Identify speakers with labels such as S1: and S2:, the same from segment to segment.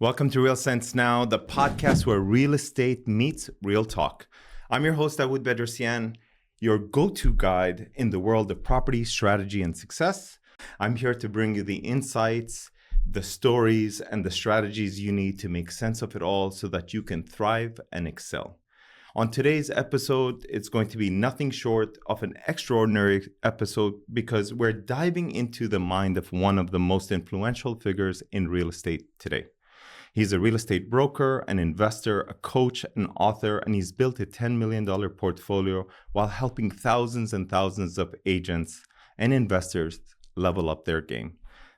S1: Welcome to Real Sense Now, the podcast where real estate meets real talk. I'm your host, Dawood Bedrosian, your go-to guide in the world of property, strategy, and success. I'm here to bring you the insights, the stories, and the strategies you need to make sense of it all so that you can thrive and excel. On today's episode, it's going to be nothing short of an extraordinary episode because we're diving into the mind of one of the most influential figures in real estate today. He's a real estate broker, an investor, a coach, an author, and he's built a $10 million portfolio while helping thousands and thousands of agents and investors level up their game.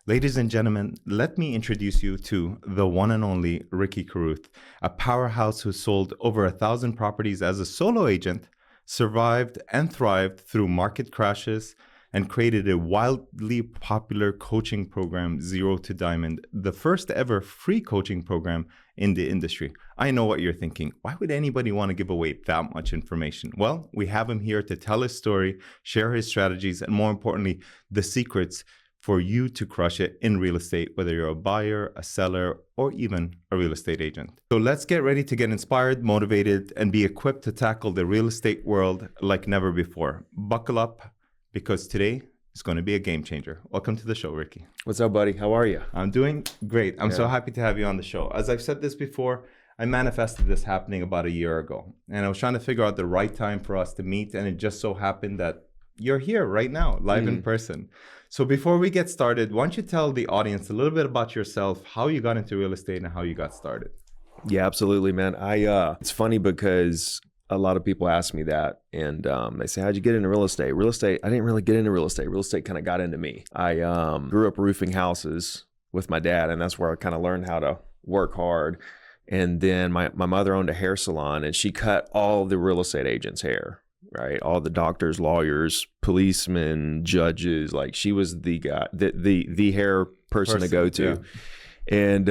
S1: Ladies and gentlemen, let me introduce you to the one and only Ricky Carruth, a powerhouse who sold over 1,000 properties as a solo agent, survived and thrived through market crashes, and created a wildly popular coaching program, Zero to Diamond, the first ever free coaching program in the industry. I know what you're thinking. Why would anybody want to give away that much information? Well, we have him here to tell his story, share his strategies, and more importantly, the secrets for you to crush it in real estate, whether you're a buyer, a seller, or even a real estate agent. So let's get ready to get inspired, motivated, and be equipped to tackle the real estate world like never before. Buckle up, because today is going to be a game changer. Welcome to the show, Ricky.
S2: What's up, buddy? How are you?
S1: I'm doing great. I'm so happy to have you on the show. As I've said this before, I manifested this happening about a year ago. And I was trying to figure out the right time for us to meet. And it just so happened that you're here right now, live in person. So before we get started, why don't you tell the audience a little bit about yourself, how you got into real estate and how you got started?
S2: Yeah, absolutely, man. It's funny because a lot of people ask me that, and they say, how'd you get into real estate? Real estate, I didn't really get into real estate. Real estate kind of got into me. I grew up roofing houses with my dad, and that's where I kind of learned how to work hard. And then my mother owned a hair salon, and she cut all the real estate agents' hair, right? All the doctors, lawyers, policemen, judges. Like, she was the guy, the hair person to go to. Yeah. And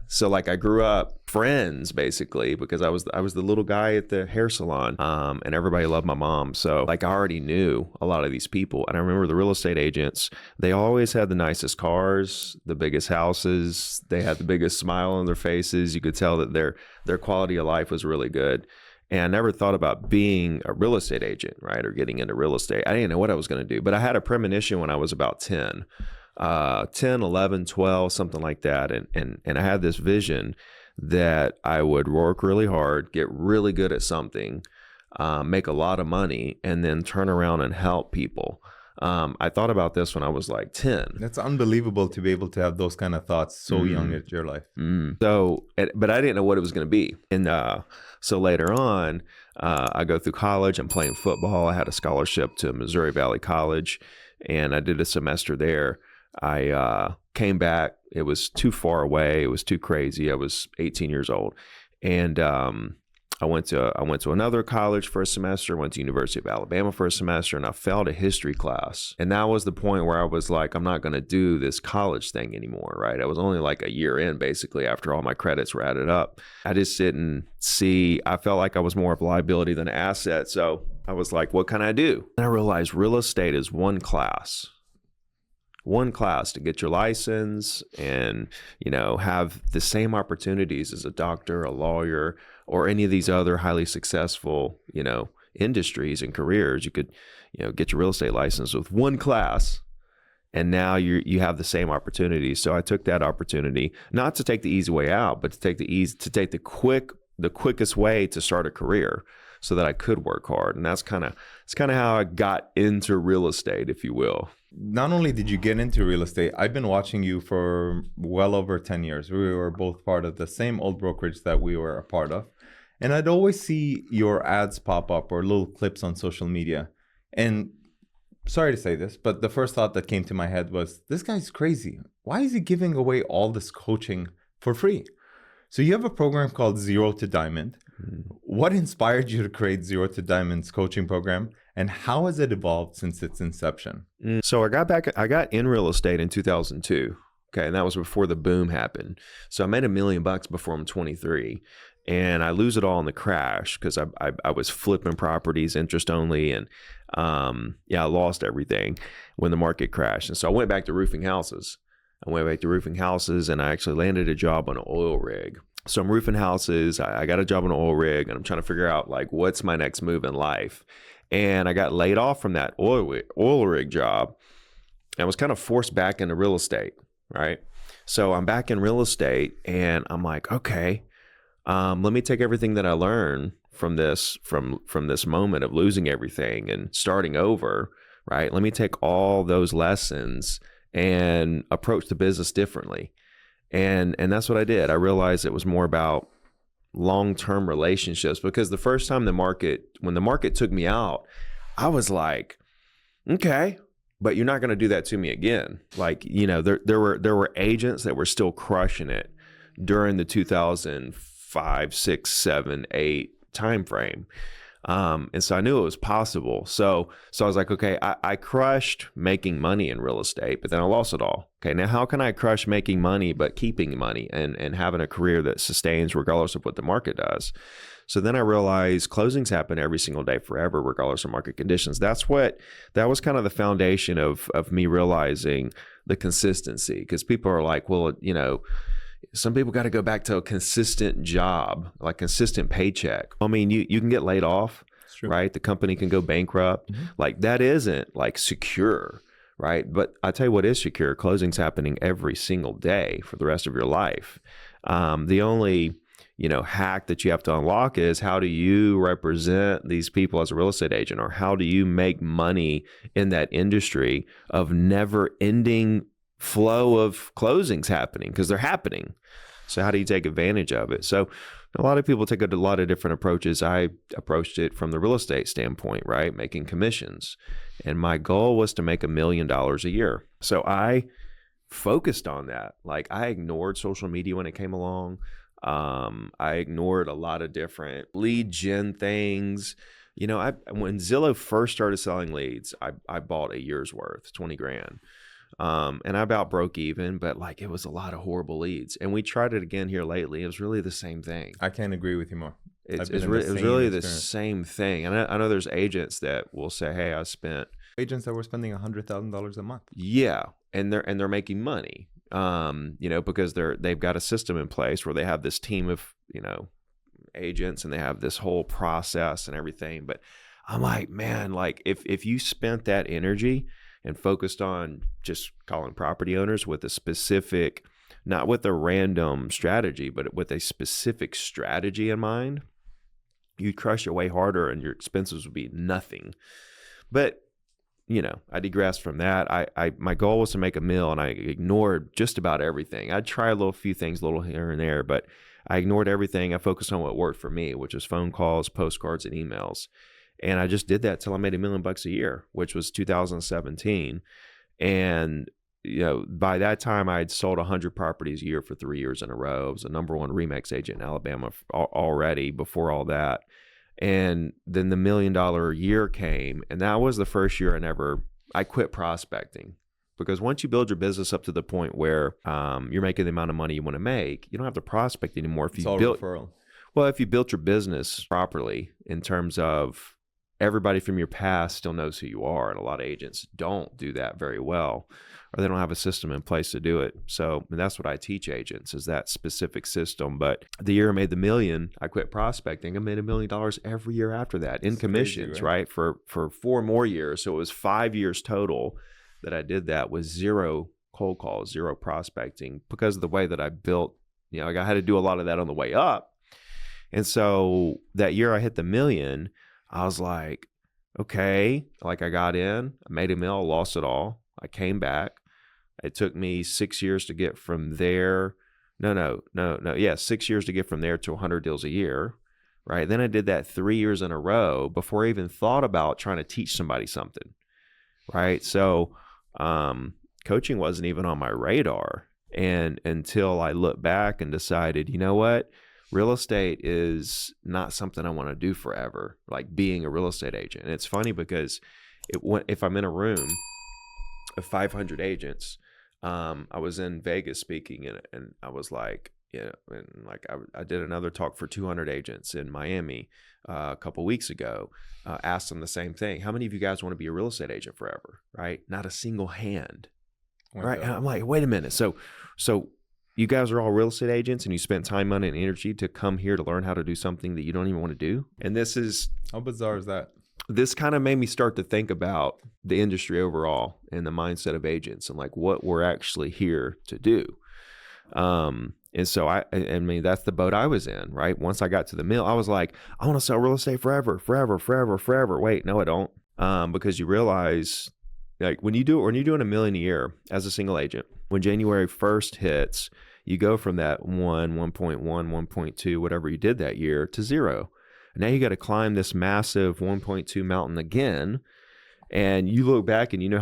S2: so like I grew up friends basically because I was the little guy at the hair salon, and everybody loved my mom. So like I already knew a lot of these people. And I remember the real estate agents, they always had the nicest cars, the biggest houses. They had the biggest smile on their faces. You could tell that their quality of life was really good. And I never thought about being a real estate agent, right? Or getting into real estate. I didn't know what I was going to do, but I had a premonition when I was about 10, 11, 12, something like that. And I had this vision that I would work really hard, get really good at something, make a lot of money, and then turn around and help people. I thought about this when I was like 10.
S1: That's unbelievable to be able to have those kind of thoughts so young at your life.
S2: So, but I didn't know what it was going to be. And so later on, I go through college. I'm playing football. I had a scholarship to Missouri Valley College, and I did a semester there. I came back. It was too far away. It was too crazy. I was 18 years old. And I went to another college for a semester, went to University of Alabama for a semester, and I failed a history class. And that was the point where I was like, I'm not going to do this college thing anymore, right? I was only like a year in, basically, after all my credits were added up. I just didn't see, I felt like I was more of a liability than an asset. So I was like, what can I do? And I realized real estate is one class to get your license and, have the same opportunities as a doctor, a lawyer, or any of these other highly successful, industries and careers. You could, get your real estate license with one class, and now you have the same opportunities. So I took that opportunity, not to take the easy way out, but to take the quickest way to start a career, so that I could work hard. And it's kind of how I got into real estate, if you will.
S1: Not only did you get into real estate, I've been watching you for well over 10 years. We were both part of the same old brokerage that we were a part of. And I'd always see your ads pop up or little clips on social media. And sorry to say this, but the first thought that came to my head was, this guy's crazy. Why is he giving away all this coaching for free? So you have a program called Zero to Diamond. What inspired you to create Zero to Diamond's coaching program, and how has it evolved since its inception?
S2: So I got in real estate in 2002. Okay. And that was before the boom happened. So I made $1 million before I'm 23, and I lose it all in the crash because I was flipping properties interest only. And I lost everything when the market crashed. And so I went back to roofing houses. I went back to roofing houses, and I actually landed a job on an oil rig. So I'm roofing houses. I got a job on an oil rig, and I'm trying to figure out like what's my next move in life. And I got laid off from that oil rig job, and was kind of forced back into real estate, right? So I'm back in real estate, and I'm like, okay, let me take everything that I learned from this moment of losing everything and starting over, right? Let me take all those lessons and approach the business differently. And that's what I did. I realized it was more about long-term relationships, because the first time when the market took me out, I was like, okay, but you're not going to do that to me again. Like, you know, there were agents that were still crushing it during the 2005, 6, 7, 8 time frame. And so I knew it was possible. So I was like, okay, I crushed making money in real estate, but then I lost it all. Okay, now how can I crush making money but keeping money and having a career that sustains regardless of what the market does? So then I realized closings happen every single day forever, regardless of market conditions. That was kind of the foundation of me realizing the consistency, because people are like, well, you know, some people got to go back to a consistent job, like consistent paycheck. I mean, you can get laid off, right? The company can go bankrupt. Mm-hmm. Like that isn't like secure, right? But I tell you what is secure: closings happening every single day for the rest of your life. The only, you know, hack that you have to unlock is, how do you represent these people as a real estate agent, or how do you make money in that industry of never ending flow of closings happening, because they're happening. So how do you take advantage of it? So a lot of people take a lot of different approaches. I approached it from the real estate standpoint, right? Making commissions. And my goal was to make $1 million a year. So I focused on that. Like, I ignored social media when it came along. I ignored a lot of different lead gen things. You know, when Zillow first started selling leads, I bought a year's worth, 20 grand. And I about broke even, but like it was a lot of horrible leads. And we tried it again here lately. It was really the same thing.
S1: I can't agree with you more.
S2: It was really the same thing. And I know there's agents that will say, hey,
S1: agents that were spending $100,000 a month.
S2: Yeah. And they're making money, you know, because they've got a system in place where they have this team of, you know, agents, and they have this whole process and everything. But I'm like, man, like if you spent that energy and focused on just calling property owners with a specific, not with a random strategy, but with a specific strategy in mind, you'd crush it way harder and your expenses would be nothing. But, you know, I digressed from that. My goal was to make $1 million, and I ignored just about everything. I'd try a few things a little here and there, but I ignored everything. I focused on what worked for me, which was phone calls, postcards, and emails. And I just did that till I made $1 million a year, which was 2017. And, you know, by that time I had sold 100 properties a year for 3 years in a row. I was the #1 Remax agent in Alabama already before all that. And then the $1 million year came, and that was the first year I quit prospecting. Because once you build your business up to the point where you're making the amount of money you want to make, you don't have to prospect anymore.
S1: It's all referral.
S2: Well, if you built your business properly in terms of everybody from your past still knows who you are, and a lot of agents don't do that very well, or they don't have a system in place to do it. So, and that's what I teach agents, is that specific system. But the year I made the $1 million, I quit prospecting. I made $1 million every year after that in commissions, crazy, right? For 4 more years. So it was 5 years total that I did that with 0 cold calls, 0 prospecting, because of the way that I built. You know, like I had to do a lot of that on the way up. And so that year I hit the $1 million, I was like, okay, like I got in, I made $1 million, lost it all. I came back. It took me 6 years to get from there. Yeah, 6 years to get from there to 100 deals a year, right? Then I did that 3 years in a row before I even thought about trying to teach somebody something, right? So coaching wasn't even on my radar. And until I looked back and decided, you know what? Real estate is not something I want to do forever, like being a real estate agent. And it's funny because if I'm in a room of 500 agents, I was in Vegas speaking, and I was like, you know, and like I did another talk for 200 agents in Miami a couple weeks ago. Asked them the same thing. How many of you guys want to be a real estate agent forever? Right? Not a single hand.
S1: Oh my
S2: right?
S1: God.
S2: And I'm like, wait a minute. So you guys are all real estate agents and you spent time, money, and energy to come here to learn how to do something that you don't even want to do. And
S1: How bizarre is that?
S2: this kind of made me start to think about the industry overall and the mindset of agents and like what we're actually here to do. And so I mean, that's the boat I was in, right? Once I got to the mill, I was like, I want to sell real estate forever. Wait, no, I don't. Because you realize like when you're doing $1 million a year as a single agent, when January 1st hits, you go from that 1.1, 1.2, whatever you did that year to zero. And now you got to climb this massive 1.2 mountain again. And you look back and you know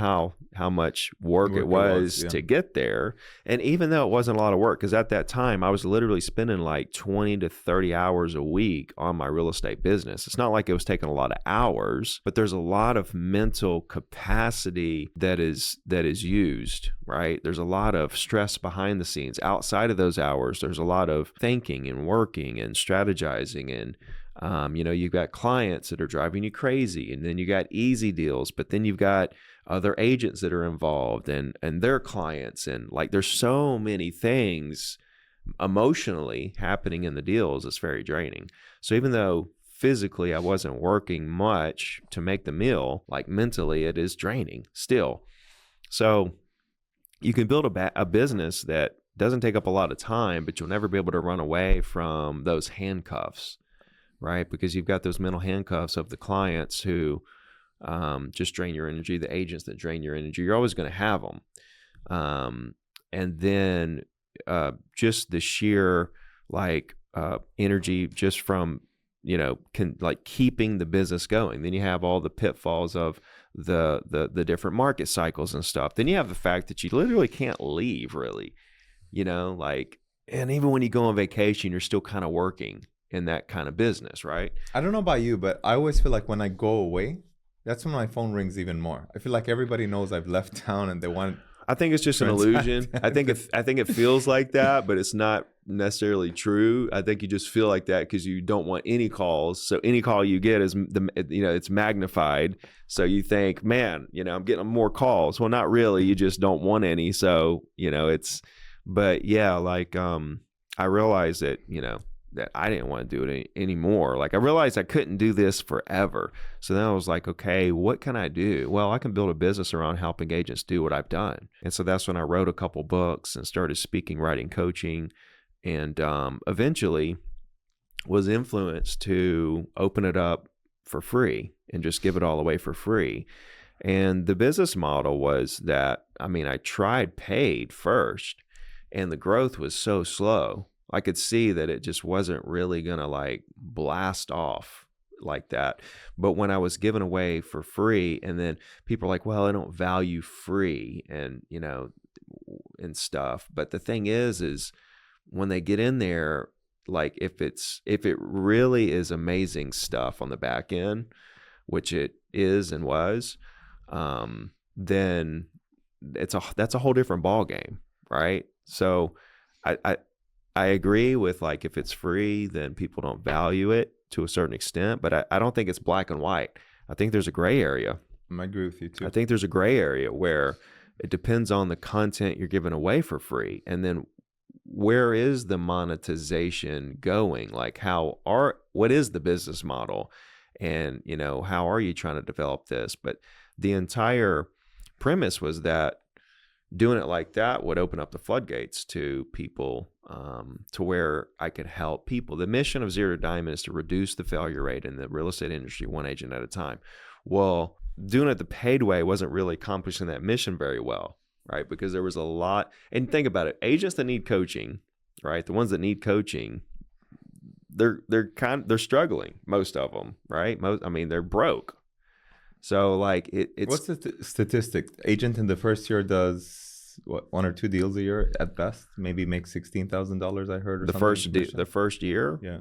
S2: how much work it was to get there. And even though it wasn't a lot of work, because at that time I was literally spending like 20 to 30 hours a week on my real estate business. It's not like it was taking a lot of hours, but there's a lot of mental capacity that is used, right? There's a lot of stress behind the scenes. Outside of those hours, there's a lot of thinking and working and strategizing and you've got clients that are driving you crazy, and then you got easy deals, but then you've got other agents that are involved and their clients. And like, there's so many things emotionally happening in the deals. It's very draining. So even though physically I wasn't working much to make the meal, like mentally it is draining still. So you can build a business that doesn't take up a lot of time, but you'll never be able to run away from those handcuffs. Right? Because you've got those mental handcuffs of the clients who just drain your energy, the agents that drain your energy. You're always going to have them. And then just the sheer energy just from, keeping the business going. Then you have all the pitfalls of the different market cycles and stuff. Then you have the fact that you literally can't leave really, and even when you go on vacation, you're still kind of working in that kind of business, right?
S1: I don't know about you, but I always feel like when I go away, that's when my phone rings even more. I feel like everybody knows I've left town and they want.
S2: I think it's just an illusion. I think it feels like that, but it's not necessarily true. I think you just feel like that because you don't want any calls. So any call you get is it's magnified. So you think, man, I'm getting more calls. Well, not really. You just don't want any. So but yeah, I realized that that I didn't want to do it anymore. Like I realized I couldn't do this forever. So then I was like, okay, what can I do? Well, I can build a business around helping agents do what I've done. And so that's when I wrote a couple books and started speaking, writing, coaching, and eventually was influenced to open it up for free and just give it all away for free. And the business model was that, I tried paid first and the growth was so slow. I could see that it just wasn't really going to blast off like that. But when I was given away for free, and then people are like, well, I don't value free and, and stuff. But the thing is when they get in there, if it really is amazing stuff on the back end, which it is and was, then that's a whole different ball game. Right. So I agree with if it's free, then people don't value it to a certain extent, but I don't think it's black and white. I think there's a gray area.
S1: I agree with you too.
S2: I think there's a gray area where it depends on the content you're giving away for free. And then where is the monetization going? What is the business model? And, how are you trying to develop this? But the entire premise was that doing it like that would open up the floodgates to people, to where I could help people. The mission of Zero to Diamond is to reduce the failure rate in the real estate industry, one agent at a time. Well, doing it the paid way wasn't really accomplishing that mission very well, right? Because there was a lot, and think about it, agents that need coaching, right? The ones that need coaching, they're struggling, most of them, right? They're broke. So it's
S1: what's the statistic? Agent in the first year does what, 1 or 2 deals a year at best, maybe make $16,000. I heard. Or
S2: the first year.
S1: Yeah.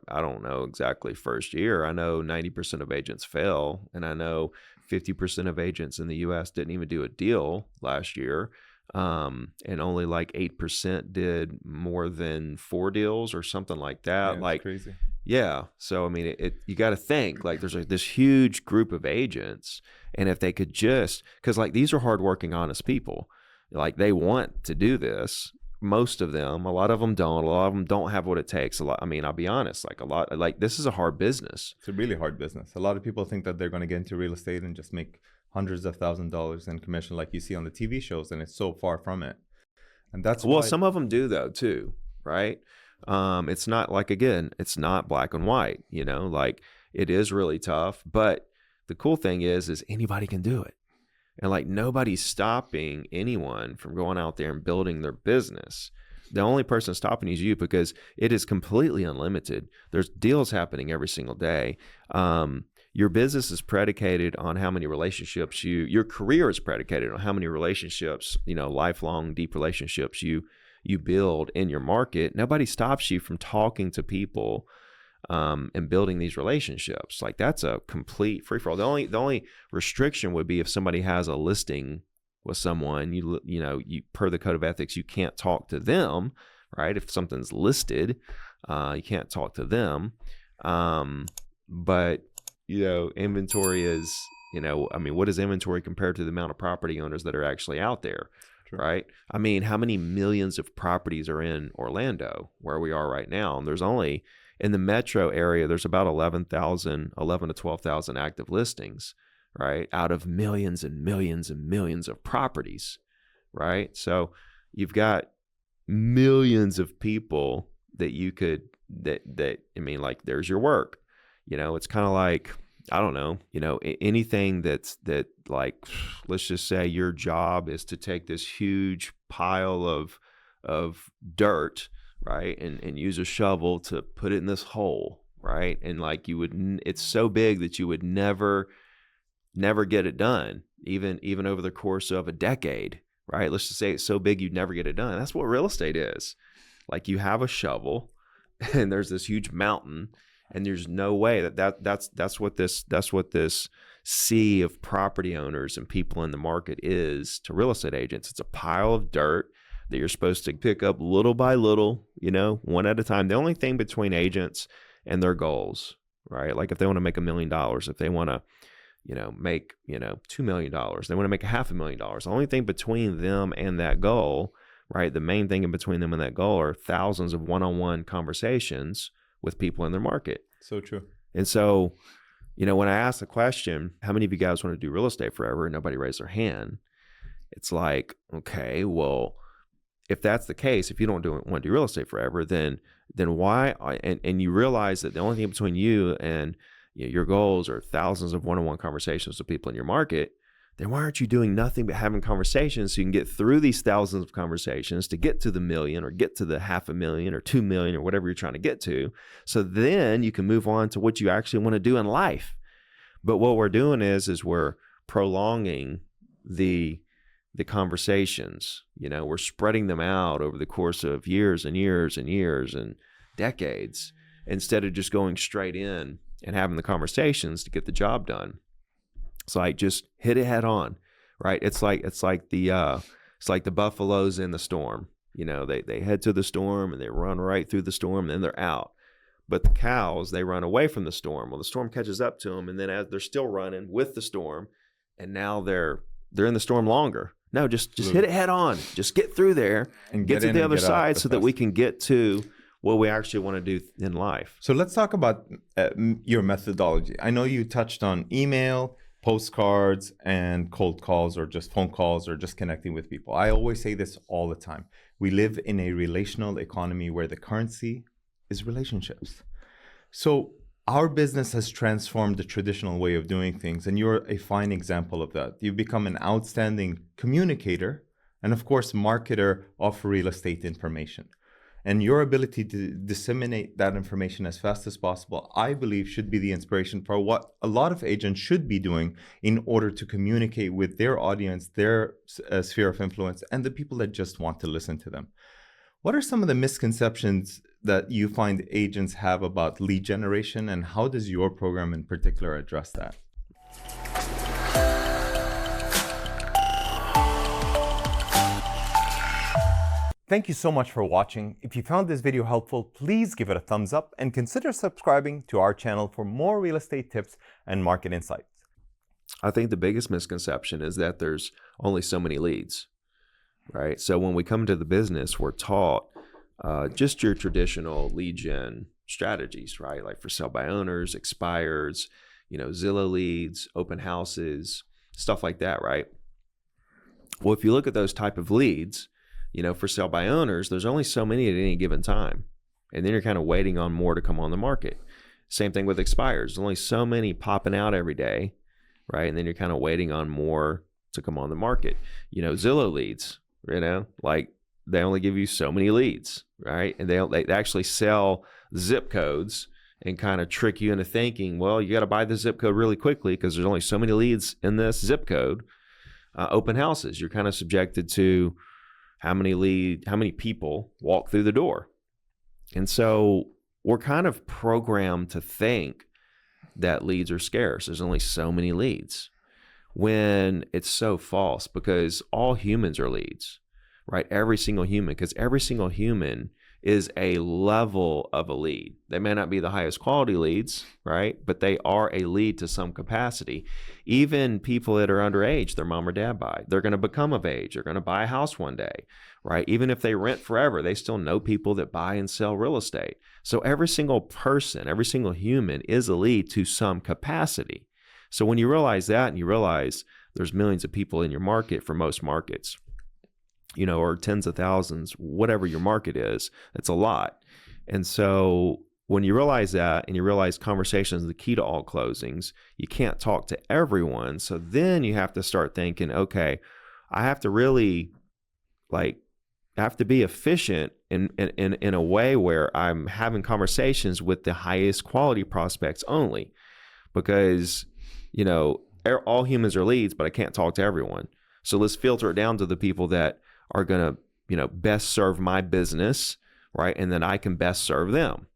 S2: I don't know exactly first year. I know 90% of agents fail, and I know 50% of agents in the U.S. didn't even do a deal last year, and only 8% did more than 4 deals or something like that.
S1: Yeah, it's crazy.
S2: Yeah. So, you got to think there's this huge group of agents, and if they could just, because these are hardworking, honest people. Like they want to do this. Most of them, a lot of them don't. A lot of them don't have what it takes. I'll be honest, this is a hard business.
S1: It's a really hard business. A lot of people think that they're going to get into real estate and just make hundreds of $1,000s in commission like you see on the TV shows, and it's so far from it. And that's
S2: well, some of them do though too, right? It's not it's not black and white, like it is really tough, but the cool thing is anybody can do it. And like nobody's stopping anyone from going out there and building their business. The only person stopping is you, because it is completely unlimited. There's deals happening every single day. Your business is predicated on how many relationships your career is predicated on how many relationships, lifelong deep relationships you build in your market. Nobody stops you from talking to people and building these relationships. Like that's a complete free for all. The only restriction would be if somebody has a listing with someone, you per the code of ethics, you can't talk to them, right? If something's listed, you can't talk to them. But inventory is, what is inventory compared to the amount of property owners that are actually out there? True. Right? I mean, how many millions of properties are in Orlando, where we are right now? And there's only, in the metro area, there's about 11 to 12,000 active listings, right? Out of millions and millions and millions of properties, right? So you've got millions of people that you could, there's your work. It's kind of like, I don't know, anything that like, let's just say your job is to take this huge pile of dirt, right, and use a shovel to put it in this hole, right, and like it's so big that you would never get it done, even over the course of a decade, right? Let's just say it's so big you'd never get it done. That's what real estate is. Like you have a shovel, and there's this huge mountain. And there's no way that's what this sea of property owners and people in the market is to real estate agents. It's a pile of dirt that you're supposed to pick up little by little, one at a time. The only thing between agents and their goals, right? Like if they want to make $1 million, if they want to, make, $2 million, they want to make $500,000. The only thing between them and that goal, right? The main thing in between them and that goal are thousands of one-on-one conversations with people in their market.
S1: So true.
S2: And so, when I ask the question, how many of you guys want to do real estate forever? And nobody raised their hand. It's like, okay, well, if that's the case, if you don't want to do real estate forever, then why? And you realize that the only thing between you and your goals are thousands of one-on-one conversations with people in your market. Then why aren't you doing nothing but having conversations so you can get through these thousands of conversations to get to the million or get to the $500,000 or 2 million or whatever you're trying to get to? So then you can move on to what you actually want to do in life. But what we're doing is we're prolonging the conversations. We're spreading them out over the course of years and years and years and decades, instead of just going straight in and having the conversations to get the job done. It's like just hit it head on, right? It's like the buffaloes in the storm. They head to the storm and they run right through the storm, and then they're out. But the cows, they run away from the storm. Well, the storm catches up to them, and then as they're still running with the storm, and now they're in the storm longer. No, just hit it head on. Just get through there and get to the other side so that we can get to what we actually want to do in life.
S1: So let's talk about your methodology. I know you touched on email, postcards, and cold calls, or just phone calls, or just connecting with people. I always say this all the time. We live in a relational economy where the currency is relationships. So our business has transformed the traditional way of doing things, and you're a fine example of that. You've become an outstanding communicator and, of course, marketer of real estate information. And your ability to disseminate that information as fast as possible, I believe, should be the inspiration for what a lot of agents should be doing in order to communicate with their audience, their sphere of influence, and the people that just want to listen to them. What are some of the misconceptions that you find agents have about lead generation, and how does your program in particular address that? Thank you so much for watching. If you found this video helpful, please give it a thumbs up and consider subscribing to our channel for more real estate tips and market insights.
S2: I think the biggest misconception is that there's only so many leads, right? So when we come to the business, we're taught just your traditional lead gen strategies, right? Like for sale by owners, expires, Zillow leads, open houses, stuff like that, right? Well, if you look at those type of leads, for sale by owners, there's only so many at any given time. And then you're kind of waiting on more to come on the market. Same thing with expires. There's only so many popping out every day, right? And then you're kind of waiting on more to come on the market. Zillow leads, like they only give you so many leads, right? And they actually sell zip codes and kind of trick you into thinking, well, you got to buy the zip code really quickly because there's only so many leads in this zip code. Open houses, you're kind of subjected to how many people walk through the door. And so we're kind of programmed to think that leads are scarce. There's only so many leads, when it's so false, because all humans are leads, right? Every single human, because every single human is a level of a lead. They may not be the highest quality leads, right? But they are a lead to some capacity. Even people that are underage, their mom or dad buy, they're going to become of age. They're going to buy a house one day, right? Even if they rent forever, they still know people that buy and sell real estate. So every single person, every single human is a lead to some capacity. So when you realize that, and you realize there's millions of people in your market for most markets, or tens of thousands, whatever your market is, it's a lot. And so when you realize that, and you realize conversation is the key to all closings, you can't talk to everyone. So then you have to start thinking, okay, I have to really I have to be efficient in a way where I'm having conversations with the highest quality prospects only, because, all humans are leads, but I can't talk to everyone. So let's filter it down to the people that are going to, best serve my business, right? And then I can best serve them.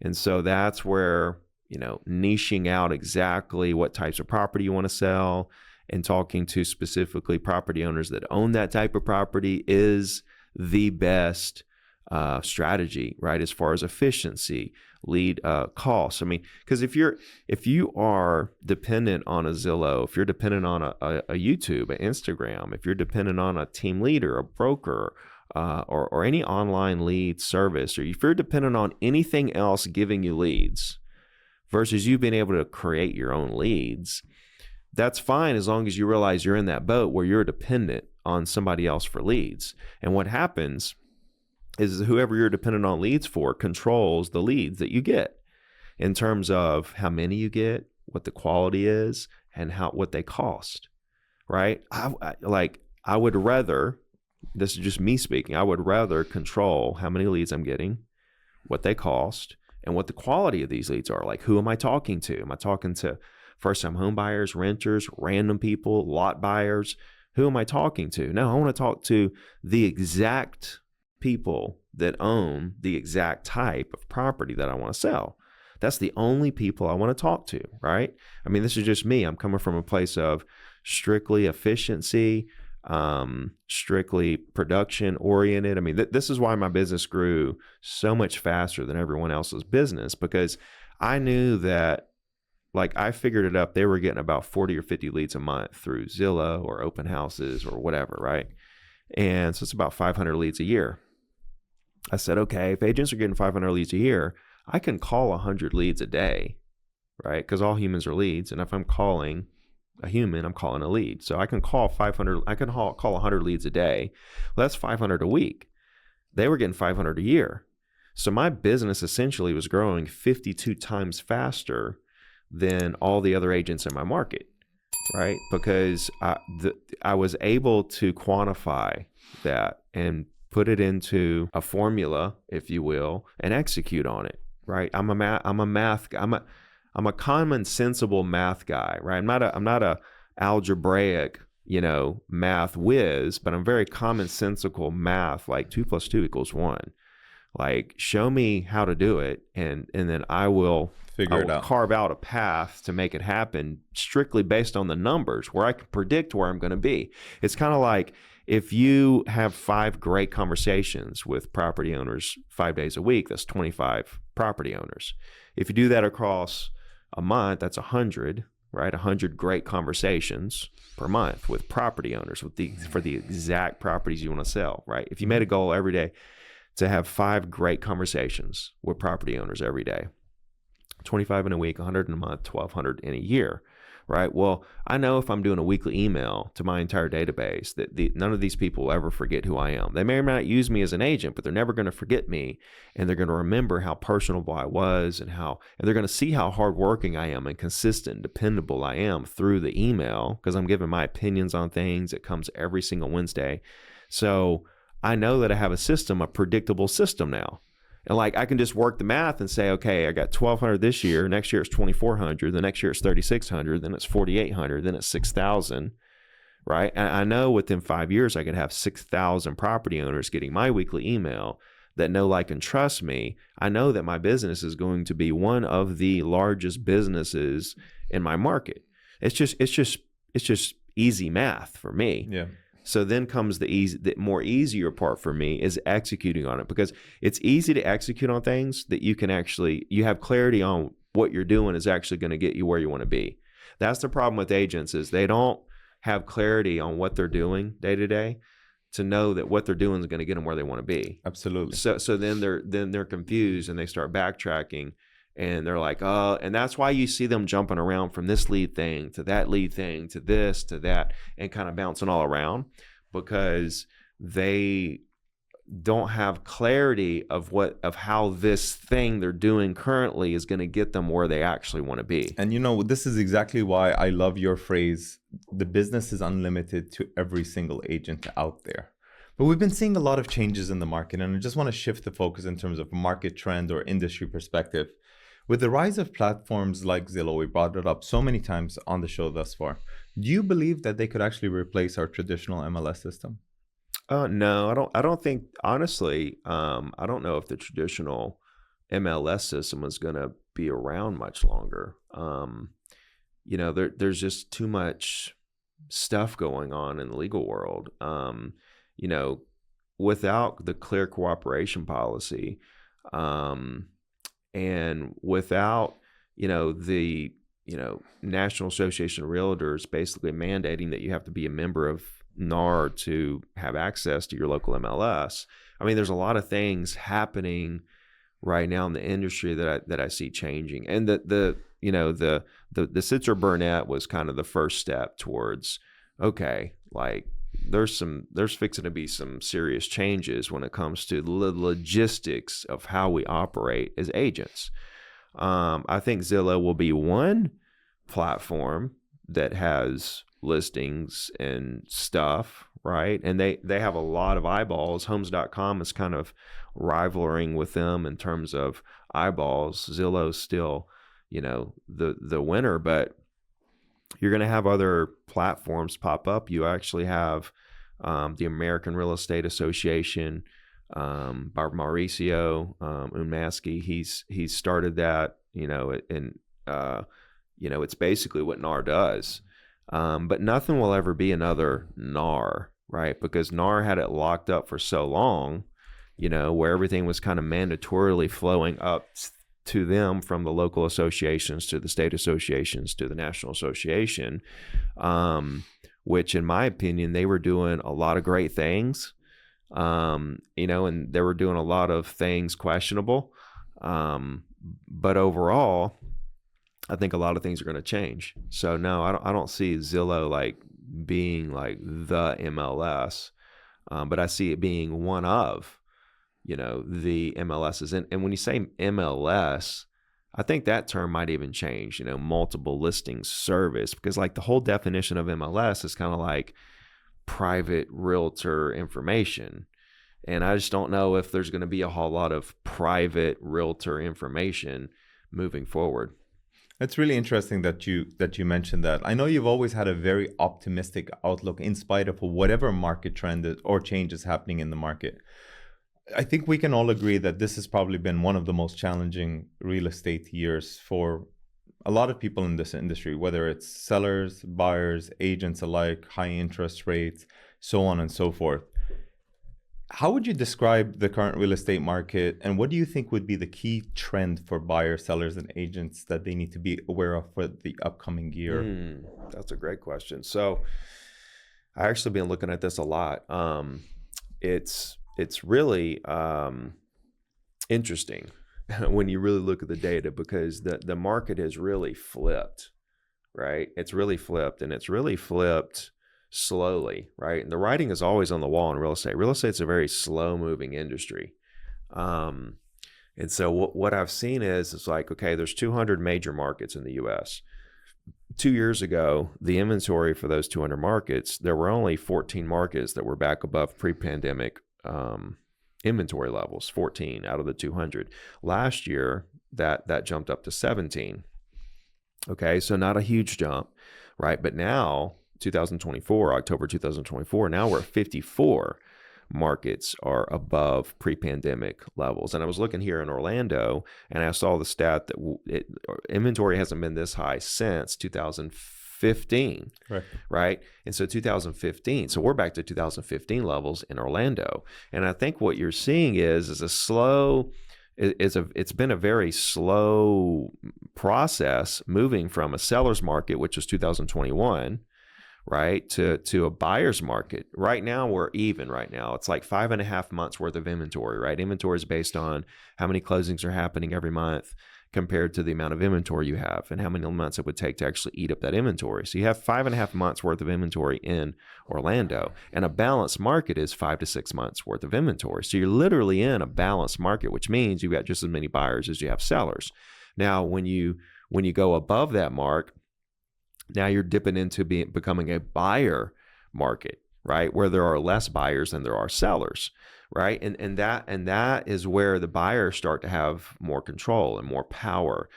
S2: And so that's where, niching out exactly what types of property you want to sell and talking to specifically property owners that own that type of property is the best strategy, right? As far as efficiency, lead costs. I mean, because if you are dependent on a Zillow, if you're dependent on a YouTube, an Instagram, if you're dependent on a team leader, a broker, or any online lead service, or if you're dependent on anything else giving you leads versus you being able to create your own leads, that's fine as long as you realize you're in that boat where you're dependent on somebody else for leads. And what happens is whoever you're dependent on leads for controls the leads that you get in terms of how many you get, what the quality is, and what they cost, right? I would rather, this is just me speaking, I would rather control how many leads I'm getting, what they cost, and what the quality of these leads are. Like, who am I talking to? Am I talking to first-time home buyers, renters, random people, lot buyers? Who am I talking to? No, I want to talk to the exact people that own the exact type of property that I want to sell. That's the only people I want to talk to, right? I mean, this is just me. I'm coming from a place of strictly efficiency, strictly production oriented. I mean, this is why my business grew so much faster than everyone else's business, because I knew that, I figured it up. They were getting about 40 or 50 leads a month through Zillow or open houses or whatever, right? And so it's about 500 leads a year. I said, okay, if agents are getting 500 leads a year, I can call 100 leads a day, right? Because all humans are leads. And if I'm calling a human, I'm calling a lead. So I can call 500, I can call 100 leads a day. Well, that's 500 a week. They were getting 500 a year. So my business essentially was growing 52 times faster than all the other agents in my market, right? Because I was able to quantify that and put it into a formula, if you will, and execute on it, right? I'm a common sensible math guy, right? I'm not a algebraic, math whiz, but I'm very commonsensical math, like 2 + 2 = 1. Like, show me how to do it, and then I will
S1: figure it out,
S2: carve out a path to make it happen strictly based on the numbers where I can predict where I'm going to be. It's kind of like if you have 5 great conversations with property owners 5 days a week, that's 25 property owners. If you do that across a month, that's 100, right? 100 great conversations per month with property owners for the exact properties you want to sell, right? If you made a goal every day to have 5 great conversations with property owners every day, 25 in a week, 100 in a month, 1,200 in a year, right? Well, I know if I'm doing a weekly email to my entire database that none of these people will ever forget who I am. They may or may not use me as an agent, but they're never going to forget me, and they're going to remember how personable I was and they're going to see how hardworking I am and consistent and dependable I am through the email, because I'm giving my opinions on things. It comes every single Wednesday. So I know that I have a predictable system now. And like, I can just work the math and say, okay, I got 1,200 this year. Next year it's 2,400. The next year it's 3,600. Then it's 4,800. Then it's 6,000, right? And I know within 5 years I could have 6,000 property owners getting my weekly email that know, like, and trust me. I know that my business is going to be one of the largest businesses in my market. It's just easy math for me.
S1: Yeah.
S2: So then comes the more easier part for me is executing on it, because it's easy to execute on things that you have clarity on what you're doing is actually going to get you where you want to be. That's the problem with agents, is they don't have clarity on what they're doing day to day to know that what they're doing is going to get them where they want to be.
S1: Absolutely.
S2: So then they're confused and they start backtracking. And they're like, oh, and that's why you see them jumping around from this lead thing to that lead thing to this to that and kind of bouncing all around, because they don't have clarity of how this thing they're doing currently is going to get them where they actually want to be.
S1: And this is exactly why I love your phrase, the business is unlimited to every single agent out there. But we've been seeing a lot of changes in the market, and I just want to shift the focus in terms of market trend or industry perspective. With the rise of platforms like Zillow, we brought it up so many times on the show thus far. Do you believe that they could actually replace our traditional MLS system?
S2: No, I don't think, honestly, I don't know if the traditional MLS system is going to be around much longer. There's just too much stuff going on in the legal world. Without the clear cooperation policy, and without, the National Association of Realtors basically mandating that you have to be a member of NAR to have access to your local MLS. I mean, there's a lot of things happening right now in the industry that I see changing. And the Sitzer Burnett was kind of the first step towards, okay, like, there's fixing to be some serious changes when it comes to the logistics of how we operate as agents. I think Zillow will be one platform that has listings and stuff, right? And they have a lot of eyeballs. Homes.com is kind of rivaling with them in terms of eyeballs. Zillow's still, the winner, but you're going to have other platforms pop up. You actually have the American Real Estate Association, by Mauricio Unmasky. He's started that, it's basically what NAR does. But nothing will ever be another NAR, right? Because NAR had it locked up for so long, where everything was kind of mandatorily flowing up to them from the local associations to the state associations to the national association, which in my opinion, they were doing a lot of great things, and they were doing a lot of things questionable. But overall, I think a lot of things are going to change. So no, I don't see Zillow like being like the MLS, but I see it being one of, the MLSs. And when you say MLS, I think that term might even change, multiple listings service, because like the whole definition of MLS is kind of like private realtor information. And I just don't know if there's going to be a whole lot of private realtor information moving forward.
S1: It's really interesting that you mentioned that. I know you've always had a very optimistic outlook in spite of whatever market trend or change is happening in the market. I think we can all agree that this has probably been one of the most challenging real estate years for a lot of people in this industry, whether it's sellers, buyers, agents alike, high interest rates, so on and so forth. How would you describe the current real estate market, and what do you think would be the key trend for buyers, sellers, and agents that they need to be aware of for the upcoming year?
S2: That's a great question. So I actually been looking at this a lot. It's really interesting when you really look at the data, because the market has really flipped, right? It's really flipped, and it's really flipped slowly, right? And the writing is always on the wall in real estate. Real estate's a very slow moving industry. And so what I've seen is it's like, okay, there's 200 major markets in the US. 2 years ago, the inventory for those 200 markets, there were only 14 markets that were back above pre-pandemic inventory levels, 14 out of the 200. Last year, that jumped up to 17. Okay, so not a huge jump, right? But now, 2024, October 2024, now we're at 54 markets are above pre-pandemic levels. And I was looking here in Orlando, and I saw the stat that inventory hasn't been this high since 2015, right? And so 2015, so we're back to 2015 levels in Orlando. And I think what you're seeing is it's been a very slow process moving from a seller's market, which was 2021, right, to a buyer's market. Right now, we're even right now. It's like 5.5 months worth of inventory, right? Inventory is based on how many closings are happening every month compared to the amount of inventory you have and how many months it would take to actually eat up that inventory. So you have 5.5 months worth of inventory in Orlando, and a balanced market is 5 to 6 months worth of inventory. So you're literally in a balanced market, which means you've got just as many buyers as you have sellers. Now, when you go above that mark, now you're dipping into becoming a buyer market, right? Where there are less buyers than there are sellers, right? And that is where the buyers start to have more control and more power.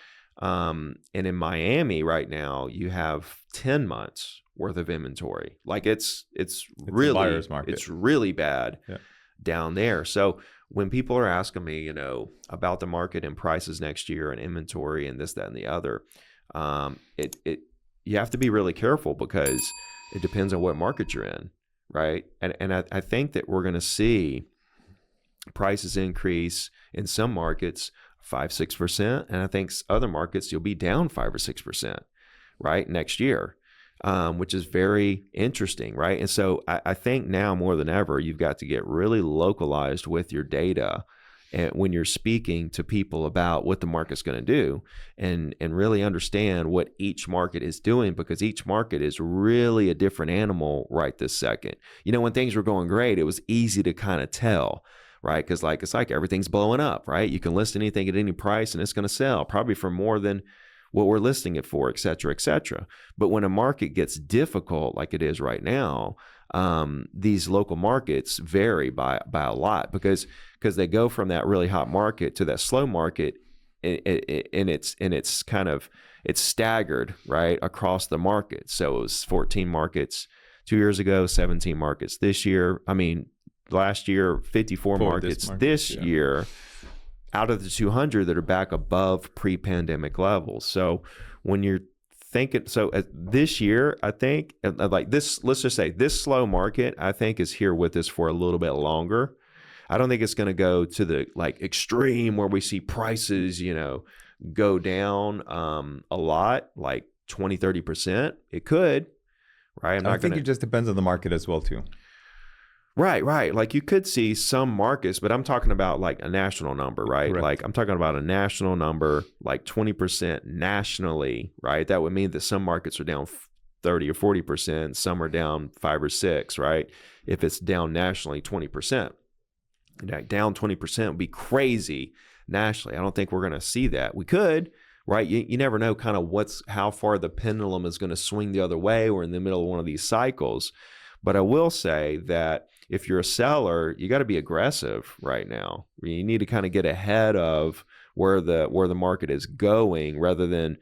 S2: And in Miami right now, you have 10 months worth of inventory. Like it's really,
S1: buyer's market.
S2: It's really bad down there. So when people are asking me, about the market and prices next year and inventory and this, that, and the other, you have to be really careful because it depends on what market you're in, right? And I think that we're going to see prices increase in some markets 5-6%, and I think other markets you'll be down 5 or 6%, right, next year, which is very interesting, right? And so I think now more than ever you've got to get really localized with your data and when you're speaking to people about what the market's going to do, and really understand what each market is doing, because each market is really a different animal right this second. When things were going great, it was easy to kind of tell, right? Because it's like everything's blowing up, right? You can list anything at any price and it's going to sell probably for more than what we're listing it for, et cetera, et cetera. But when a market gets difficult like it is right now, these local markets vary by a lot because they go from that really hot market to that slow market, and it's staggered right across the market. So it was 14 markets 2 years ago, 17 markets this year. Last year 54 markets this year out of the 200 that are back above pre-pandemic levels. So when you're thinking, this year, I think like this, let's just say this slow market, I think is here with us for a little bit longer. I don't think it's going to go to the extreme where we see prices, go down a lot, like 20-30%. It could, right?
S1: I think it just depends on the market as well too.
S2: Right. Like you could see some markets, but I'm talking about like a national number, right?
S1: Correct.
S2: Like I'm talking about a national number, like 20% nationally, right? That would mean that some markets are down 30 or 40%, some are down 5 or 6, right? If it's down nationally 20%. Down 20% would be crazy nationally. I don't think we're going to see that. We could, right? You never know kind of how far the pendulum is going to swing the other way. We're in the middle of one of these cycles. But I will say that if you're a seller, you got to be aggressive right now. You need to kind of get ahead of where the market is going, rather than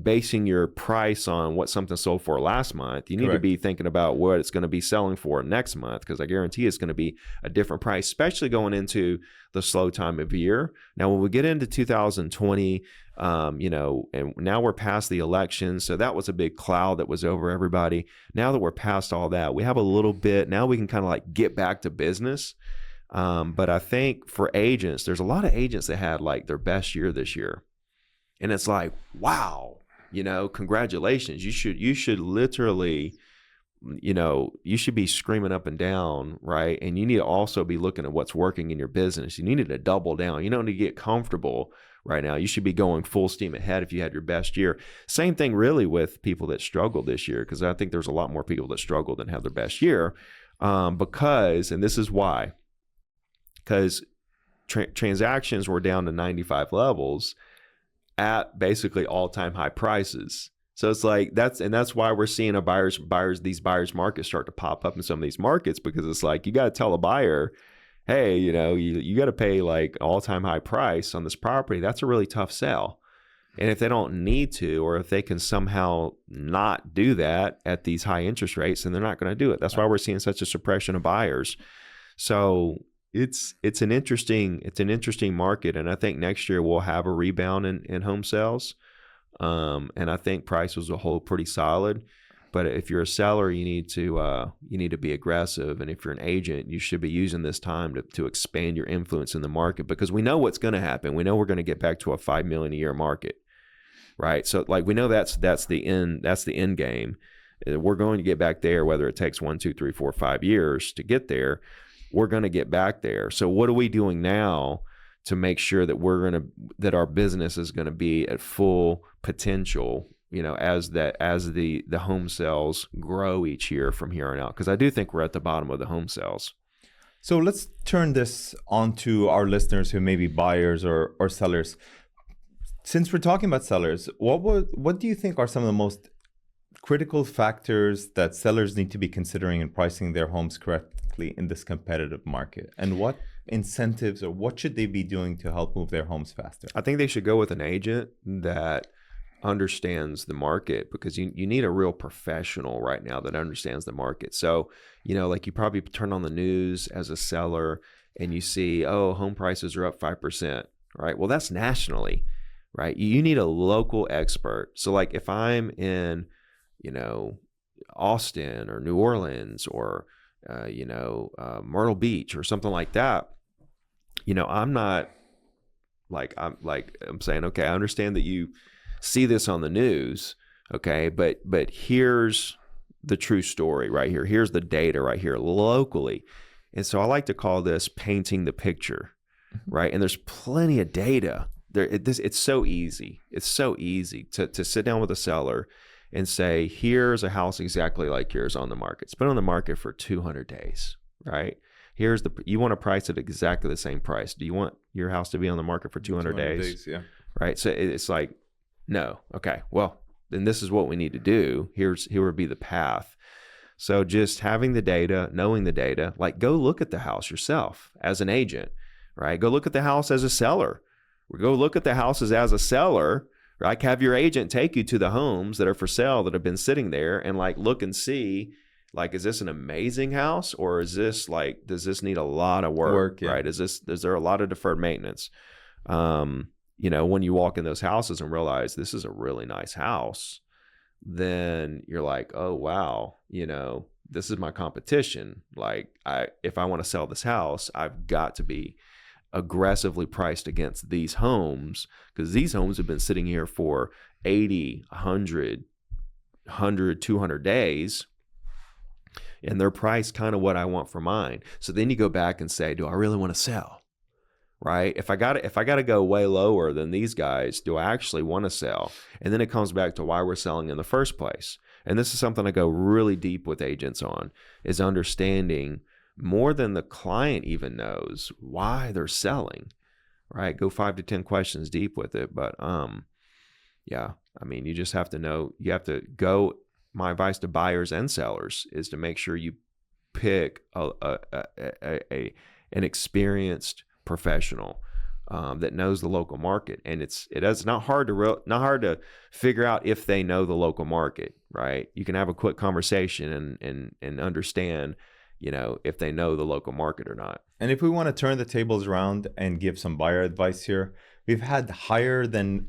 S2: basing your price on what something sold for last month. You need
S1: Correct.
S2: to be thinking about what it's going to be selling for next month, because I guarantee it's going to be a different price, especially going into the slow time of year. Now, when we get into 2020, and now we're past the election, so that was a big cloud that was over everybody. Now that we're past all that, we have a little bit, now we can kind of like get back to business. But I think for agents, there's a lot of agents that had like their best year this year. And it's like, wow, congratulations. You should literally, you should be screaming up and down, right? And you need to also be looking at what's working in your business. You need to double down. You don't need to get comfortable right now. You should be going full steam ahead if you had your best year. Same thing really with people that struggled this year, because I think there's a lot more people that struggled than have their best year. Because, and this is why, because transactions were down to 95 levels at basically all-time high prices. So it's like that's why we're seeing these buyers markets start to pop up in some of these markets, because it's like you got to tell a buyer, hey, you got to pay like all-time high price on this property. That's a really tough sell. And if they don't need to, or if they can somehow not do that at these high interest rates, then they're not going to do it. That's why we're seeing such a suppression of buyers. So it's an interesting market, and I think next year we'll have a rebound in home sales. And I think prices will hold pretty solid. But if you're a seller, you need to be aggressive, and if you're an agent, you should be using this time to expand your influence in the market, because we know what's going to happen. We know we're going to get back to a 5 million a year market, right? So like we know that's the end game. We're going to get back there, whether it takes 1, 2, 3, 4, 5 years to get there. We're going to get back there. So what are we doing now to make sure that that our business is going to be at full potential, as the home sales grow each year from here on out? Because I do think we're at the bottom of the home sales.
S1: So let's turn this on to our listeners who may be buyers or sellers. Since we're talking about sellers, what do you think are some of the most critical factors that sellers need to be considering in pricing their homes correctly in this competitive market? And what incentives or what should they be doing to help move their homes faster?
S2: I think they should go with an agent that understands the market, because you need a real professional right now that understands the market. So, like you probably turn on the news as a seller and you see, oh, home prices are up 5%, right? Well, that's nationally, right? You need a local expert. So like if I'm in, Austin or New Orleans or, Myrtle Beach or something like that, I'm saying, okay, I understand that you see this on the news, okay, but here's the true story right here. Here's the data right here locally. And so I like to call this painting the picture, right? And there's plenty of data there. It's so easy. It's so easy to sit down with a seller and say, here's a house exactly like yours on the market. It's been on the market for 200 days, right? You want to price it exactly the same price. Do you want your house to be on the market for 200 days? Yeah. Right. So it's like, no. Okay. Well, then this is what we need to do. Here would be the path. So just having the data, knowing the data, like go look at the house yourself as an agent, right? Go look at the house as a seller. Go look at the houses as a seller, right? Have your agent take you to the homes that are for sale that have been sitting there and like look and see, like, is this an amazing house, or is this like, does this need a lot of work, yeah. Right? Is there a lot of deferred maintenance? When you walk in those houses and realize this is a really nice house, then you're like, oh, wow, this is my competition. Like if I want to sell this house, I've got to be aggressively priced against these homes, because these homes have been sitting here for 80, 100, 200 days. And they're priced kind of what I want for mine. So then you go back and say, do I really want to sell? Right? If I got to go way lower than these guys, do I actually want to sell? And then it comes back to why we're selling in the first place. And this is something I go really deep with agents on, is understanding more than the client even knows why they're selling. Right? Go 5 to 10 questions deep with it. But yeah, I mean, you just have to know. You have to go. My advice to buyers and sellers is to make sure you pick an experienced professional that knows the local market, and it's not hard to figure out if they know the local market, right? You can have a quick conversation and understand, if they know the local market or not.
S1: And if we want to turn the tables around and give some buyer advice here, we've had higher than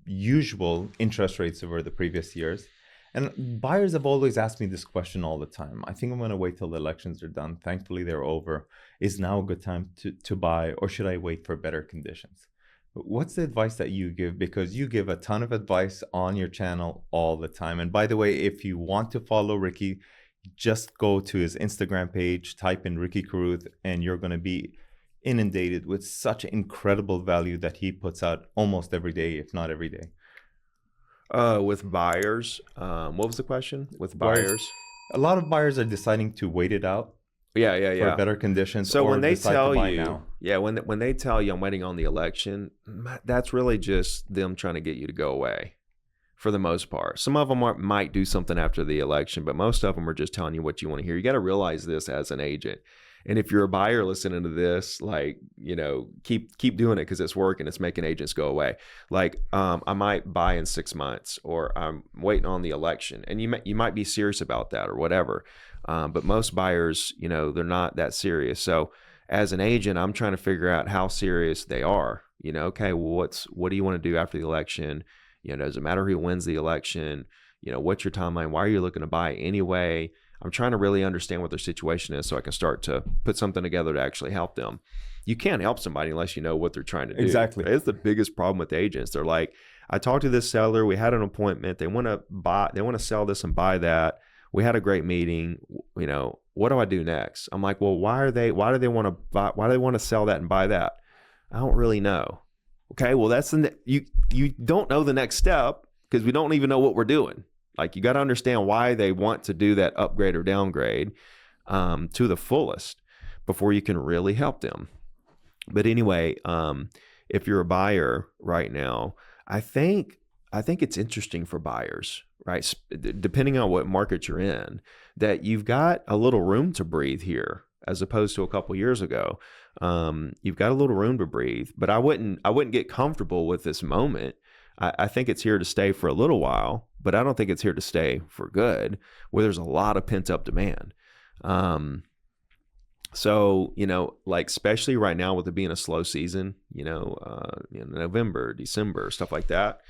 S1: usual interest rates over the previous years. And buyers have always asked me this question all the time. I think I'm going to wait till the elections are done. Thankfully, they're over. Is now a good time to buy, or should I wait for better conditions? What's the advice that you give? Because you give a ton of advice on your channel all the time. And by the way, if you want to follow Ricky, just go to his Instagram page, type in Ricky Carruth, and you're going to be inundated with such incredible value that he puts out almost every day, if not every day.
S2: With buyers, what was the question? With buyers,
S1: a lot of buyers are deciding to wait it out.
S2: Yeah.
S1: For better conditions.
S2: So
S1: or
S2: when they
S1: decide
S2: tell
S1: to buy
S2: you,
S1: now.
S2: when they tell you I'm waiting on the election, that's really just them trying to get you to go away. For the most part, some of them might do something after the election, but most of them are just telling you what you want to hear. You got to realize this as an agent. And if you're a buyer listening to this, like, you know, keep doing it because it's working. It's making agents go away. Like, I might buy in 6 months, or I'm waiting on the election, and you might be serious about that or whatever. But most buyers, you know, they're not that serious. So as an agent, I'm trying to figure out how serious they are. You know, okay, well, what do you want to do after the election? You know, does it matter who wins the election? You know, what's your timeline? Why are you looking to buy anyway? I'm trying to really understand what their situation is so I can start to put something together to actually help them. You can't help somebody unless you know what they're trying to do.
S1: Exactly.
S2: It's the biggest problem with agents. They're like, I talked to this seller. We had an appointment. They want to sell this and buy that. We had a great meeting. You know, what do I do next? I'm like, well, why do they want to sell that and buy that? I don't really know. Okay, well, that's you don't know the next step because we don't even know what we're doing. Like, you got to understand why they want to do that upgrade or downgrade to the fullest before you can really help them. But anyway, if you're a buyer right now, I think it's interesting for buyers, right? Depending on what market you're in, that you've got a little room to breathe here as opposed to a couple years ago. You've got a little room to breathe, but I wouldn't get comfortable with this moment. I think it's here to stay for a little while, but I don't think it's here to stay for good, where there's a lot of pent up demand. So, you know, like, especially right now with it being a slow season, November, December, stuff like that,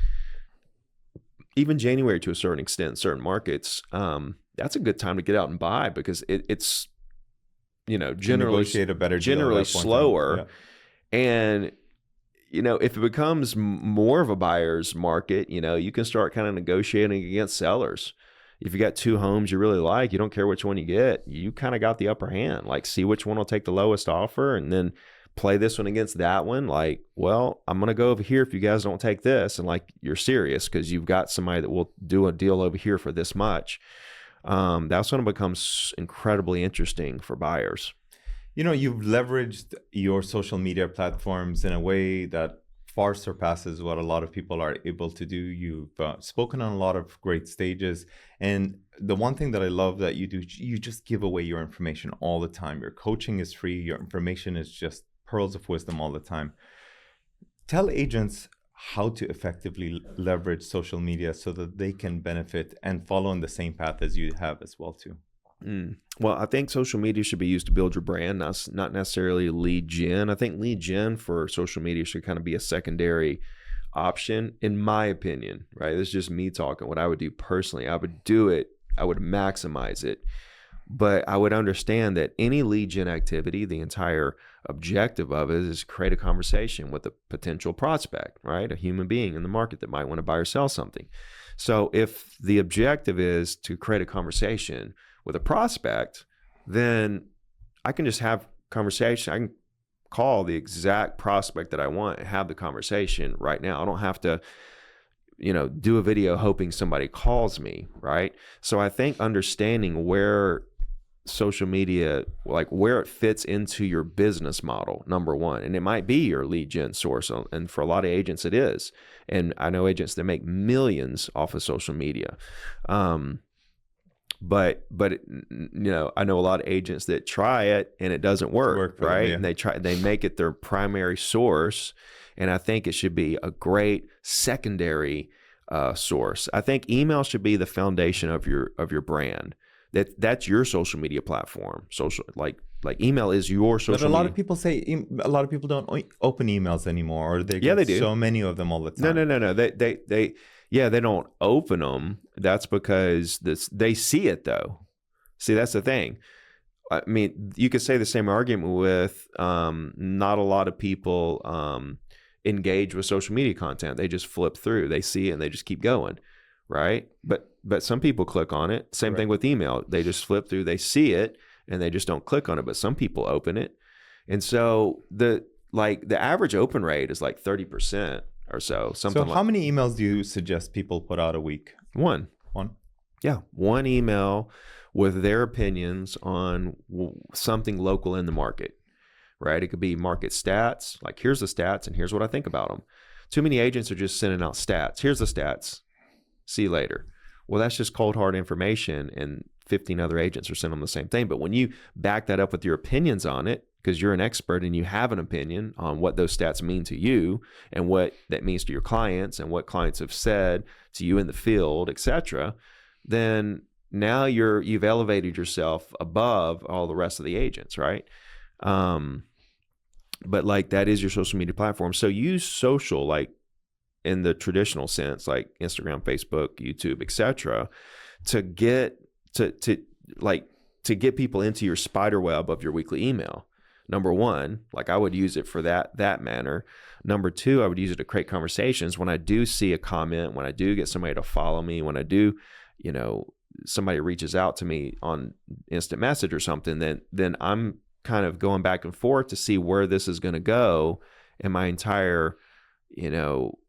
S2: even January to a certain extent, certain markets, that's a good time to get out and buy because it's, you know, generally slower. Yeah. And, you know, if it becomes more of a buyer's market, you know, you can start kind of negotiating against sellers. If you got two homes you really like, you don't care which one you get, you kind of got the upper hand. Like, see which one will take the lowest offer and then play this one against that one. Like, well, I'm going to go over here if you guys don't take this. And like, you're serious because you've got somebody that will do a deal over here for this much. That's when it becomes incredibly interesting for buyers.
S1: You know, you've leveraged your social media platforms in a way that far surpasses what a lot of people are able to do. You've spoken on a lot of great stages. And the one thing that I love that you do, you just give away your information all the time. Your coaching is free. Your information is just pearls of wisdom all the time. Tell agents how to effectively leverage social media so that they can benefit and follow in the same path as you have as well too.
S2: Well, I think social media should be used to build your brand, not necessarily lead gen. I think lead gen for social media should kind of be a secondary option, in my opinion, right? This is just me talking. What I would do personally, I would maximize it, but I would understand that any lead gen activity, the entire objective of it is create a conversation with a potential prospect, right? A human being in the market that might want to buy or sell something. So if the objective is to create a conversation with a prospect, then I can just have conversation. I can call the exact prospect that I want and have the conversation right now. I don't have to, you know, do a video hoping somebody calls me, right? So I think understanding where social media, like where it fits into your business model, number one, and it might be your lead gen source. And for a lot of agents, it is. And I know agents that make millions off of social media. But you know, I know a lot of agents that try it and it doesn't work, right? Them, yeah. And they make it their primary source, and I think it should be a great secondary source. I think email should be the foundation of your brand. That's your social media platform. Social like email is your social. But
S1: a lot
S2: media.
S1: of people say a lot of people don't open emails anymore, or they
S2: do.
S1: so many of them all the time.
S2: No. Yeah, they don't open them. That's because they see it though. See, that's the thing. I mean, you could say the same argument with not a lot of people engage with social media content. They just flip through. They see it and they just keep going, right? But some people click on it. Same thing with email. They just flip through. They see it and they just don't click on it. But some people open it, and so the average open rate is like 30% or so. Something.
S1: So how many emails do you suggest people put out a week?
S2: One. Yeah, one email with their opinions on something local in the market, right? It could be market stats, like here's the stats and here's what I think about them. Too many agents are just sending out stats. Here's the stats. See you later. Well, that's just cold hard information, and 15 other agents are sending them the same thing. But when you back that up with your opinions on it, because you're an expert and you have an opinion on what those stats mean to you and what that means to your clients and what clients have said to you in the field, etc., then now you've elevated yourself above all the rest of the agents, right? But like that is your social media platform. So use social like in the traditional sense, like Instagram, Facebook, YouTube, etc., to get to get people into your spider web of your weekly email. Number one, like I would use it for that manner. Number two, I would use it to create conversations. When I do see a comment, when I do get somebody to follow me, when I do, somebody reaches out to me on instant message or something, then I'm kind of going back and forth to see where this is going to go. And my entire,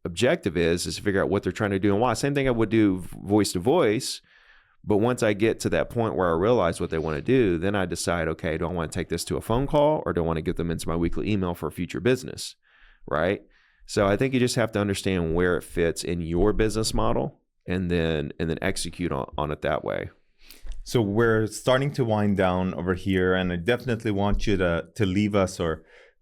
S2: objective is to figure out what they're trying to do and why. Same thing I would do voice to voice. But once I get to that point where I realize what they want to do, then I decide, okay, do I want to take this to a phone call or do I want to get them into my weekly email for future business, right? So I think you just have to understand where it fits in your business model and then execute on it that way.
S1: So we're starting to wind down over here, and I definitely want you to leave us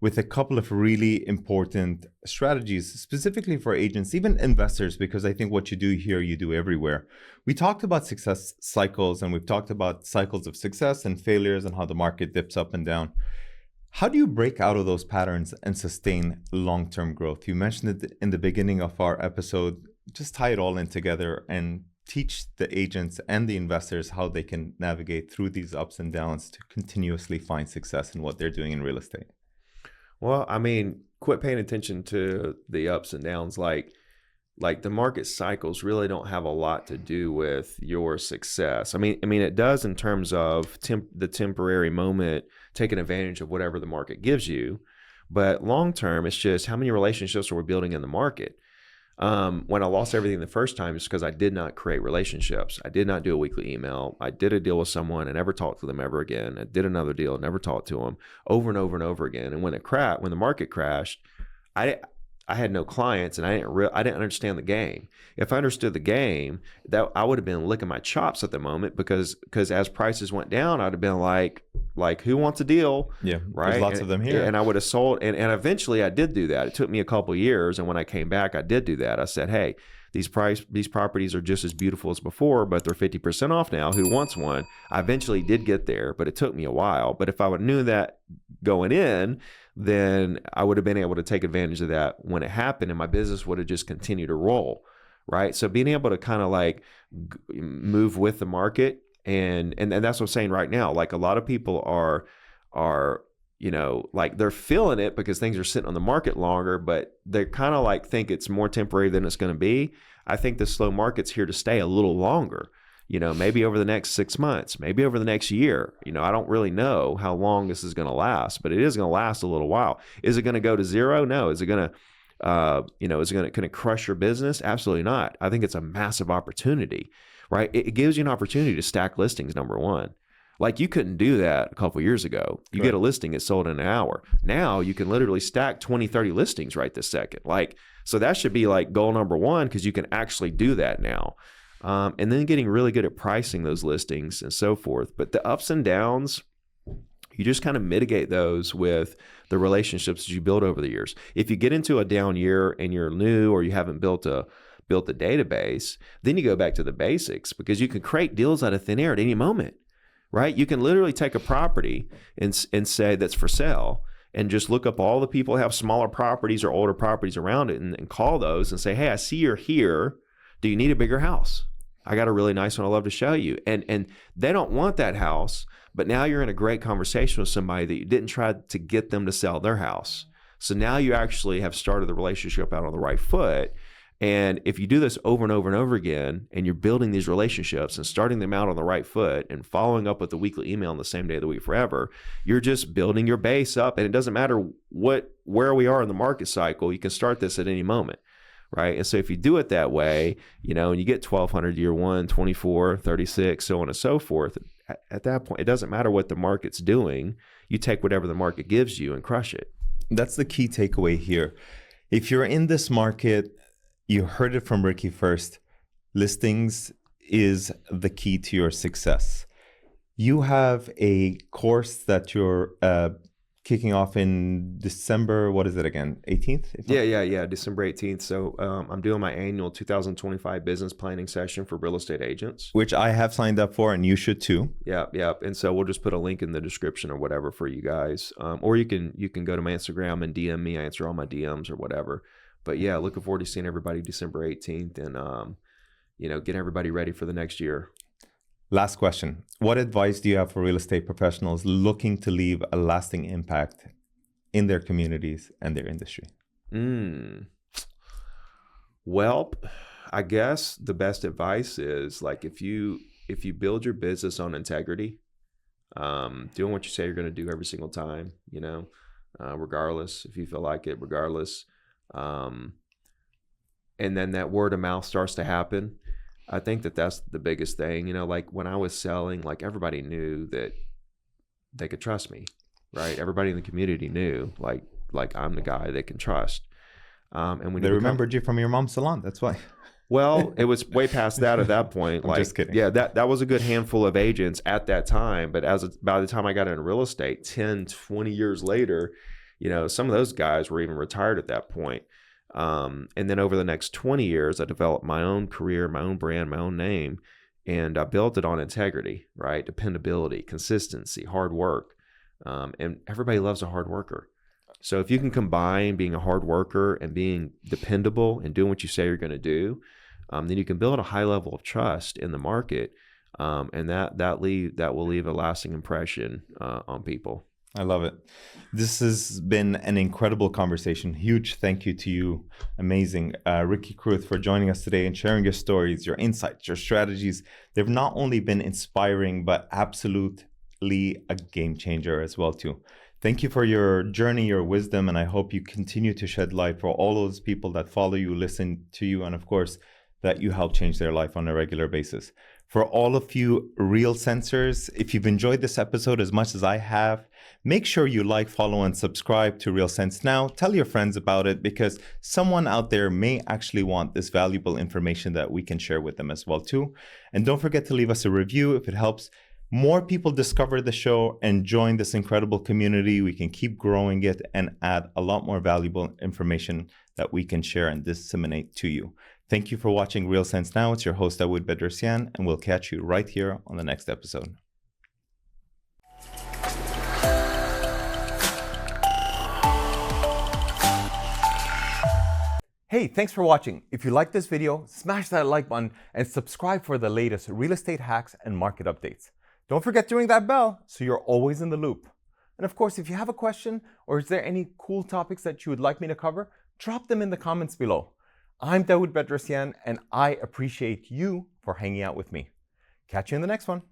S1: with a couple of really important strategies, specifically for agents, even investors, because I think what you do here, you do everywhere. We talked about success cycles, and we've talked about cycles of success and failures and how the market dips up and down. How do you break out of those patterns and sustain long-term growth? You mentioned it in the beginning of our episode. Just tie it all in together and teach the agents and the investors how they can navigate through these ups and downs to continuously find success in what they're doing in real estate.
S2: Well, I mean, quit paying attention to the ups and downs. Like the market cycles really don't have a lot to do with your success. I mean, it does in terms of the temporary moment, taking advantage of whatever the market gives you. But long term, it's just how many relationships are we building in the market? When I lost everything the first time, it's because I did not create relationships. I did not do a weekly email. I did a deal with someone and never talked to them ever again. I did another deal and never talked to them over and over and over again. And when the market crashed, I had no clients and I didn't understand the game. If I understood the game, that I would have been licking my chops at the moment because as prices went down, I'd have been like who wants a deal?
S1: Yeah,
S2: right.
S1: There's lots of them here.
S2: And I would have sold. And eventually I did do that. It took me a couple of years. And when I came back, I did do that. I said, hey, these properties are just as beautiful as before, but they're 50% off now. Who wants one? I eventually did get there, but it took me a while. But if I would have knew that going in, then I would have been able to take advantage of that when it happened, and my business would have just continued to roll, right? So being able to kind of like move with the market, and that's what I'm saying right now. Like a lot of people are like they're feeling it because things are sitting on the market longer, but they kind of like think it's more temporary than it's going to be. I think the slow market's here to stay a little longer. Maybe over the next 6 months, maybe over the next year. I don't really know how long this is going to last, but it is going to last a little while. Is it going to go to zero? No. Is it going to, is it going to crush your business? Absolutely not. I think it's a massive opportunity, right? It gives you an opportunity to stack listings, number one. Like you couldn't do that a couple of years ago. You get a listing, it's sold in an hour. Now you can literally stack 20, 30 listings right this second. So that should be like goal number one, because you can actually do that now. And then getting really good at pricing those listings and so forth. But the ups and downs, you just kind of mitigate those with the relationships that you build over the years. If you get into a down year and you're new or you haven't built a database, then you go back to the basics, because you can create deals out of thin air at any moment, right? You can literally take a property and say that's for sale and just look up all the people who have smaller properties or older properties around it and call those and say, hey, I see you're here. Do you need a bigger house? I got a really nice one I'd love to show you. And they don't want that house, but now you're in a great conversation with somebody that you didn't try to get them to sell their house. So now you actually have started the relationship out on the right foot. And if you do this over and over and over again, and you're building these relationships and starting them out on the right foot and following up with the weekly email on the same day of the week forever, you're just building your base up. And it doesn't matter where we are in the market cycle, you can start this at any moment, right? And so if you do it that way, and you get 1,200 year one, 24, 36, so on and so forth, at that point, it doesn't matter what the market's doing. You take whatever the market gives you and crush it.
S1: That's the key takeaway here. If you're in this market, you heard it from Ricky first. Listings is the key to your success. You have a course that you're kicking off in December. What is it again? 18th?
S2: Yeah. December 18th. So I'm doing my annual 2025 business planning session for real estate agents,
S1: which I have signed up for, and you should too.
S2: Yeah. And so we'll just put a link in the description or whatever for you guys. Or you can go to my Instagram and DM me. I answer all my DMs or whatever. But yeah, looking forward to seeing everybody December 18th and, getting everybody ready for the next year.
S1: Last question. What advice do you have for real estate professionals looking to leave a lasting impact in their communities and their industry?
S2: Well, I guess the best advice is like if you build your business on integrity, doing what you say you're going to do every single time, regardless if you feel like it, regardless. And then that word of mouth starts to happen. I think that's the biggest thing. Like when I was selling, like everybody knew that they could trust me, right? Everybody in the community knew like I'm the guy they can trust. And when
S1: they remembered you from your mom's salon. That's why.
S2: Well, it was way past that at that point.
S1: I'm just kidding.
S2: Yeah, that was a good handful of agents at that time. But by the time I got into real estate 10, 20 years later, some of those guys were even retired at that point. And then over the next 20 years, I developed my own career, my own brand, my own name, and I built it on integrity, right? Dependability, consistency, hard work. And everybody loves a hard worker. So if you can combine being a hard worker and being dependable and doing what you say you're going to do, then you can build a high level of trust in the market. And that will leave a lasting impression on people.
S1: I love it. This has been an incredible conversation. Huge thank you to you. Amazing. Ricky Carruth, for joining us today and sharing your stories, your insights, your strategies. They've not only been inspiring, but absolutely a game changer as well too. Thank you for your journey, your wisdom, and I hope you continue to shed light for all those people that follow you, listen to you, and of course, that you help change their life on a regular basis. For all of you Real Sensors, if you've enjoyed this episode as much as I have, make sure you like, follow, and subscribe to Real Sense Now. Tell your friends about it because someone out there may actually want this valuable information that we can share with them as well too. And don't forget to leave us a review if it helps more people discover the show and join this incredible community. We can keep growing it and add a lot more valuable information that we can share and disseminate to you. Thank you for watching Real Sense Now. It's your host, Dawood Bedrosian, and we'll catch you right here on the next episode. Hey, thanks for watching. If you like this video, smash that like button and subscribe for the latest real estate hacks and market updates. Don't forget to ring that bell so you're always in the loop. And of course, if you have a question or is there any cool topics that you would like me to cover, drop them in the comments below. I'm Dawood Bedrosian, and I appreciate you for hanging out with me. Catch you in the next one.